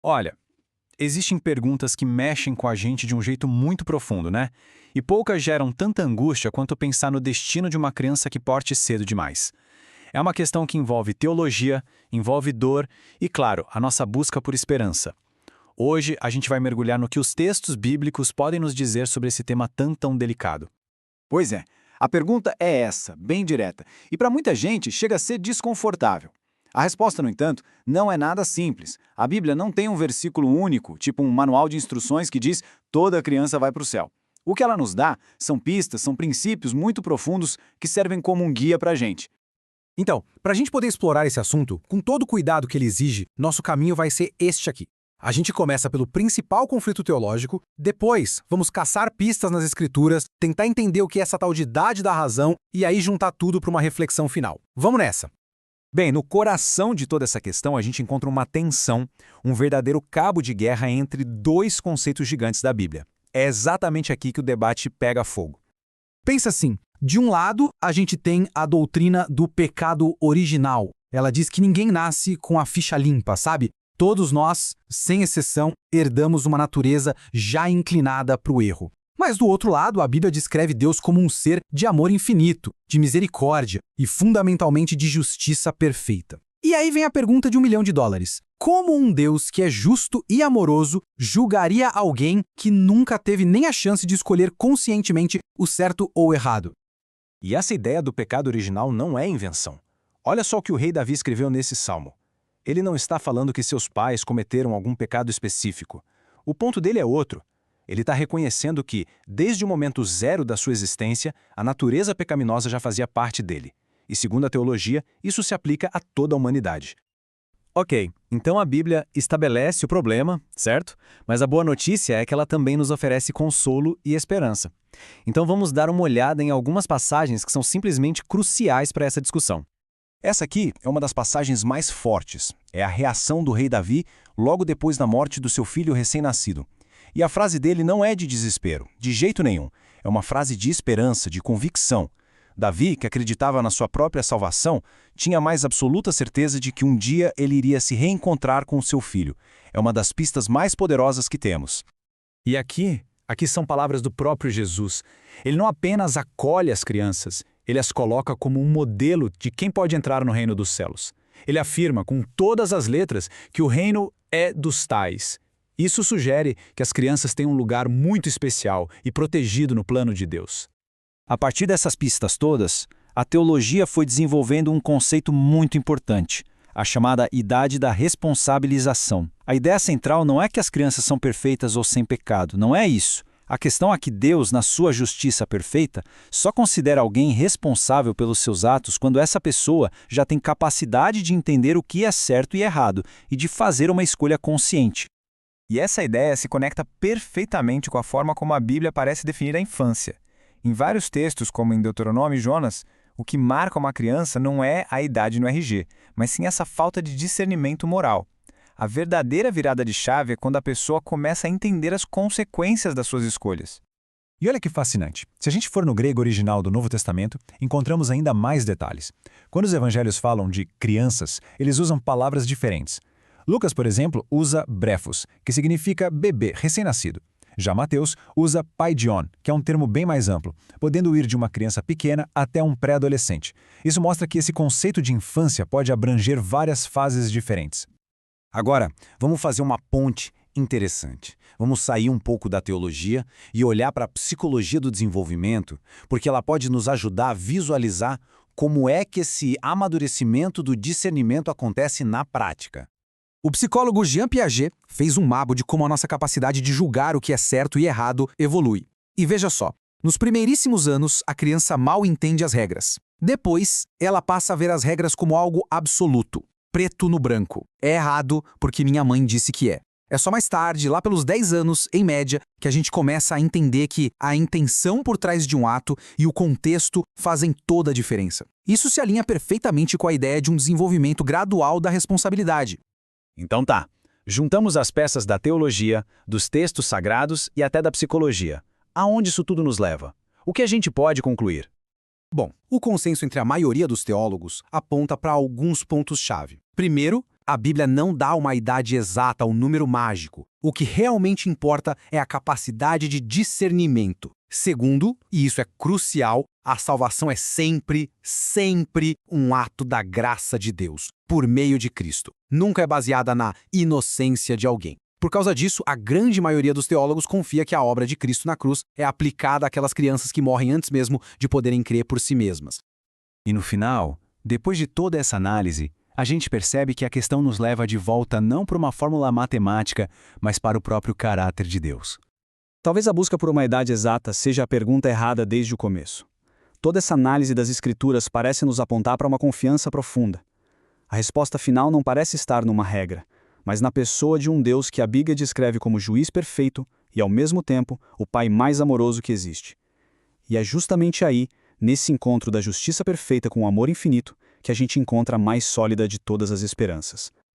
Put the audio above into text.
Olha, existem perguntas que mexem com a gente de um jeito muito profundo, né? E poucas geram tanta angústia quanto pensar no destino de uma criança que porte cedo demais. É uma questão que envolve teologia, envolve dor e, claro, a nossa busca por esperança. Hoje, a gente vai mergulhar no que os textos bíblicos podem nos dizer sobre esse tema tão delicado. Pois é, a pergunta é essa, bem direta, e para muita gente chega a ser desconfortável. A resposta, no entanto, não é nada simples. A Bíblia não tem um versículo único, tipo um manual de instruções que diz toda criança vai para o céu. O que ela nos dá são pistas, são princípios muito profundos que servem como um guia para a gente. Então, para a gente poder explorar esse assunto, com todo o cuidado que ele exige, nosso caminho vai ser este aqui. A gente começa pelo principal conflito teológico, depois vamos caçar pistas nas escrituras, tentar entender o que é essa tal de idade da razão e aí juntar tudo para uma reflexão final. Vamos nessa! Bem, no coração de toda essa questão, a gente encontra uma tensão, um verdadeiro cabo de guerra entre dois conceitos gigantes da Bíblia. É exatamente aqui que o debate pega fogo. Pensa assim, de um lado, a gente tem a doutrina do pecado original. Ela diz que ninguém nasce com a ficha limpa, sabe? Todos nós, sem exceção, herdamos uma natureza já inclinada para o erro. Mas do outro lado, a Bíblia descreve Deus como um ser de amor infinito, de misericórdia e fundamentalmente de justiça perfeita. E aí vem a pergunta de $1 milhão. Como um Deus que é justo e amoroso julgaria alguém que nunca teve nem a chance de escolher conscientemente o certo ou o errado? E essa ideia do pecado original não é invenção. Olha só o que o rei Davi escreveu nesse salmo. Ele não está falando que seus pais cometeram algum pecado específico. O ponto dele é outro. Ele está reconhecendo que, desde o momento zero da sua existência, a natureza pecaminosa já fazia parte dele. E, segundo a teologia, isso se aplica a toda a humanidade. Ok, então a Bíblia estabelece o problema, certo? Mas a boa notícia é que ela também nos oferece consolo e esperança. Então vamos dar uma olhada em algumas passagens que são simplesmente cruciais para essa discussão. Essa aqui é uma das passagens mais fortes. É a reação do rei Davi logo depois da morte do seu filho recém-nascido. E a frase dele não é de desespero, de jeito nenhum. É uma frase de esperança, de convicção. Davi, que acreditava na sua própria salvação, tinha mais absoluta certeza de que um dia ele iria se reencontrar com o seu filho. É uma das pistas mais poderosas que temos. E aqui são palavras do próprio Jesus. Ele não apenas acolhe as crianças, ele as coloca como um modelo de quem pode entrar no reino dos céus. Ele afirma com todas as letras que o reino é dos tais. Isso sugere que as crianças têm um lugar muito especial e protegido no plano de Deus. A partir dessas pistas todas, a teologia foi desenvolvendo um conceito muito importante, a chamada idade da responsabilização. A ideia central não é que as crianças são perfeitas ou sem pecado, não é isso. A questão é que Deus, na sua justiça perfeita, só considera alguém responsável pelos seus atos quando essa pessoa já tem capacidade de entender o que é certo e errado e de fazer uma escolha consciente. E essa ideia se conecta perfeitamente com a forma como a Bíblia parece definir a infância. Em vários textos, como em Deuteronômio e Jonas, o que marca uma criança não é a idade no RG, mas sim essa falta de discernimento moral. A verdadeira virada de chave é quando a pessoa começa a entender as consequências das suas escolhas. E olha que fascinante. Se a gente for no grego original do Novo Testamento, encontramos ainda mais detalhes. Quando os evangelhos falam de crianças, eles usam palavras diferentes. Lucas, por exemplo, usa brefos, que significa bebê, recém-nascido. Já Mateus usa paidion, que é um termo bem mais amplo, podendo ir de uma criança pequena até um pré-adolescente. Isso mostra que esse conceito de infância pode abranger várias fases diferentes. Agora, vamos fazer uma ponte interessante. Vamos sair um pouco da teologia e olhar para a psicologia do desenvolvimento, porque ela pode nos ajudar a visualizar como é que esse amadurecimento do discernimento acontece na prática. O psicólogo Jean Piaget fez um mapa de como a nossa capacidade de julgar o que é certo e errado evolui. E veja só, nos primeiríssimos anos, a criança mal entende as regras. Depois, ela passa a ver as regras como algo absoluto, preto no branco. É errado porque minha mãe disse que é. É só mais tarde, lá pelos 10 anos, em média, que a gente começa a entender que a intenção por trás de um ato e o contexto fazem toda a diferença. Isso se alinha perfeitamente com a ideia de um desenvolvimento gradual da responsabilidade. Então tá, juntamos as peças da teologia, dos textos sagrados e até da psicologia. Aonde isso tudo nos leva? O que a gente pode concluir? Bom, o consenso entre a maioria dos teólogos aponta para alguns pontos-chave. Primeiro, a Bíblia não dá uma idade exata, um número mágico. O que realmente importa é a capacidade de discernimento. Segundo, e isso é crucial, a salvação é sempre, sempre um ato da graça de Deus, por meio de Cristo. Nunca é baseada na inocência de alguém. Por causa disso, a grande maioria dos teólogos confia que a obra de Cristo na cruz é aplicada àquelas crianças que morrem antes mesmo de poderem crer por si mesmas. E no final, depois de toda essa análise, a gente percebe que a questão nos leva de volta não para uma fórmula matemática, mas para o próprio caráter de Deus. Talvez a busca por uma idade exata seja a pergunta errada desde o começo. Toda essa análise das Escrituras parece nos apontar para uma confiança profunda. A resposta final não parece estar numa regra, mas na pessoa de um Deus que a Bíblia descreve como juiz perfeito e, ao mesmo tempo, o Pai mais amoroso que existe. E é justamente aí, nesse encontro da justiça perfeita com o amor infinito, que a gente encontra a mais sólida de todas as esperanças.